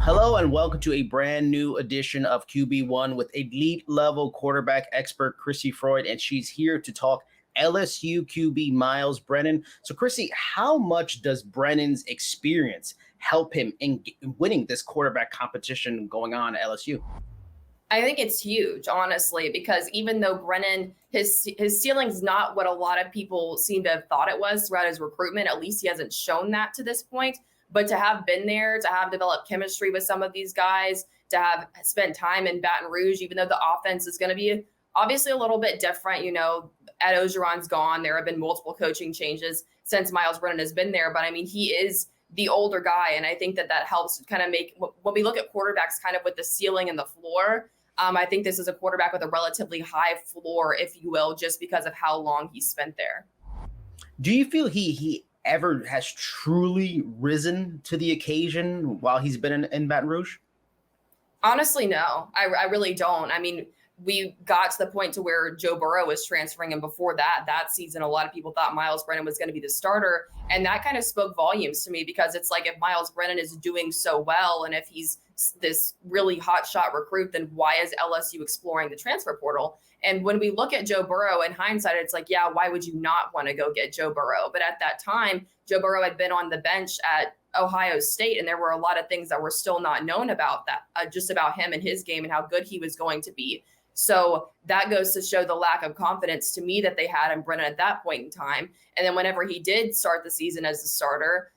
Hello and welcome to a brand new edition of QB1 with elite level quarterback expert Crissy Froyd, and she's here to talk LSU QB Myles Brennan. So, Crissy, how much does Brennan's experience help him in winning this quarterback competition going on at LSU? I think it's huge, honestly, because even though Brennan, his ceiling's not what a lot of people seem to have thought it was throughout his recruitment. At least he hasn't shown that to this point. But to have been there, to have developed chemistry with some of these guys, to have spent time in Baton Rouge, even though the offense is going to be obviously a little bit different, Ed Ogeron's gone. There have been multiple coaching changes since Myles Brennan has been there. But I mean, he is the older guy. And I think that helps kind of make, when we look at quarterbacks kind of with the ceiling and the floor, I think this is a quarterback with a relatively high floor, if you will, just because of how long he spent there. Do you feel he ever has truly risen to the occasion while he's been in Baton Rouge? Honestly, no, I really don't. I mean, we got to the point to where Joe Burrow was transferring, and before that season, a lot of people thought Myles Brennan was going to be the starter, and that kind of spoke volumes to me, because it's like, if Myles Brennan is doing so well and if he's this really hot shot recruit, then why is LSU exploring the transfer portal? And when we look at Joe Burrow in hindsight, it's like, yeah, why would you not want to go get Joe Burrow? But at that time, Joe Burrow had been on the bench at Ohio State, and there were a lot of things that were still not known about that, just about him and his game and how good he was going to be. So that goes to show the lack of confidence to me that they had in Brennan at that point in time. And then whenever he did start the season as a starter,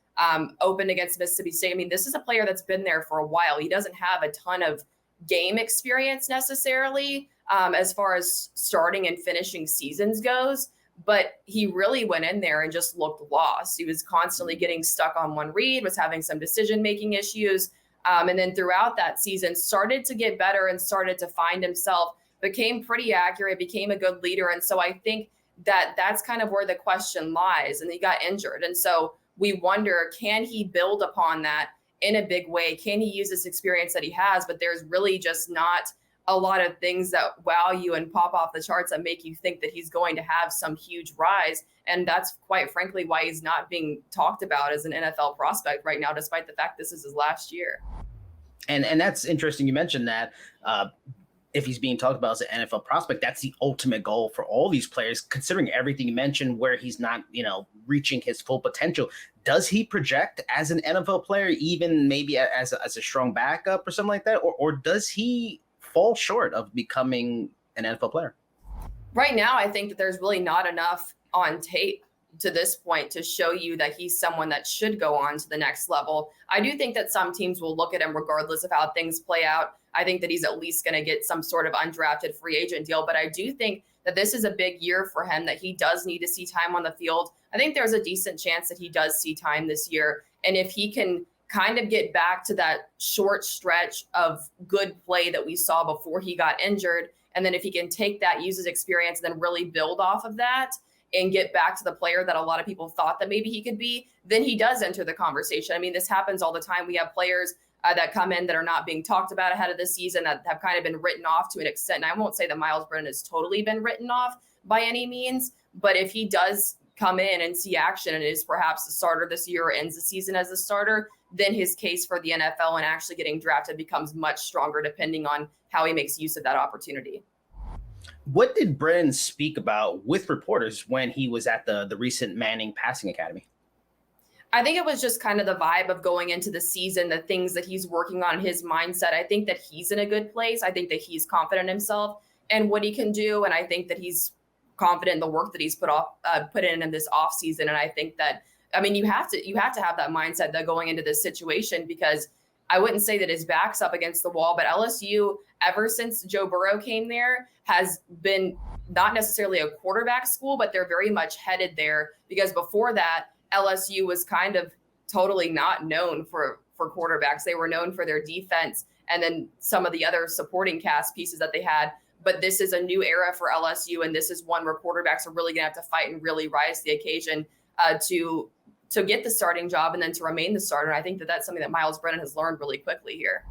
opened against Mississippi State, I mean, this is a player that's been there for a while. He doesn't have a ton of game experience necessarily, as far as starting and finishing seasons goes, but he really went in there and just looked lost. He was constantly getting stuck on one read, was having some decision-making issues. And then throughout that season started to get better and started to find himself, became pretty accurate, became a good leader. And so I think that's kind of where the question lies. And he got injured. And so we wonder, can he build upon that in a big way? Can he use this experience that he has? But there's really just not a lot of things that wow you and pop off the charts that make you think that he's going to have some huge rise. And that's quite frankly why he's not being talked about as an NFL prospect right now, despite the fact this is his last year. And that's interesting. You mentioned that if he's being talked about as an NFL prospect, that's the ultimate goal for all these players, considering everything you mentioned where he's not, reaching his full potential. Does he project as an NFL player, even maybe as a strong backup or something like that? Or does he fall short of becoming an NFL player? Right now, I think that there's really not enough on tape to this point to show you that he's someone that should go on to the next level. I do think that some teams will look at him regardless of how things play out. I think that he's at least going to get some sort of undrafted free agent deal. But I do think that this is a big year for him, that he does need to see time on the field. I think there's a decent chance that he does see time this year. And if he can kind of get back to that short stretch of good play that we saw before he got injured, and then if he can take that, use his experience, and then really build off of that and get back to the player that a lot of people thought that maybe he could be, then he does enter the conversation. I mean, this happens all the time. We have players that come in that are not being talked about ahead of the season, that have kind of been written off to an extent. And I won't say that Myles Brennan has totally been written off by any means, but if he does come in and see action and is perhaps the starter this year or ends the season as a starter, then his case for the NFL and actually getting drafted becomes much stronger, depending on how he makes use of that opportunity. What did Brennan speak about with reporters when he was at the recent Manning Passing Academy? I think it was just kind of the vibe of going into the season, the things that he's working on, his mindset. I think that he's in a good place. I think that he's confident in himself and what he can do. And I think that he's confident in the work that he's put in this off season. And I think that, I mean, you have to have that mindset that going into this situation, because I wouldn't say that his back's up against the wall, but LSU, ever since Joe Burrow came there, has been not necessarily a quarterback school, but they're very much headed there, because before that, LSU was kind of totally not known for quarterbacks. They were known for their defense and then some of the other supporting cast pieces that they had. But this is a new era for LSU, and this is one where quarterbacks are really going to have to fight and really rise to the occasion to get the starting job and then to remain the starter. And I think that that's something that Myles Brennan has learned really quickly here.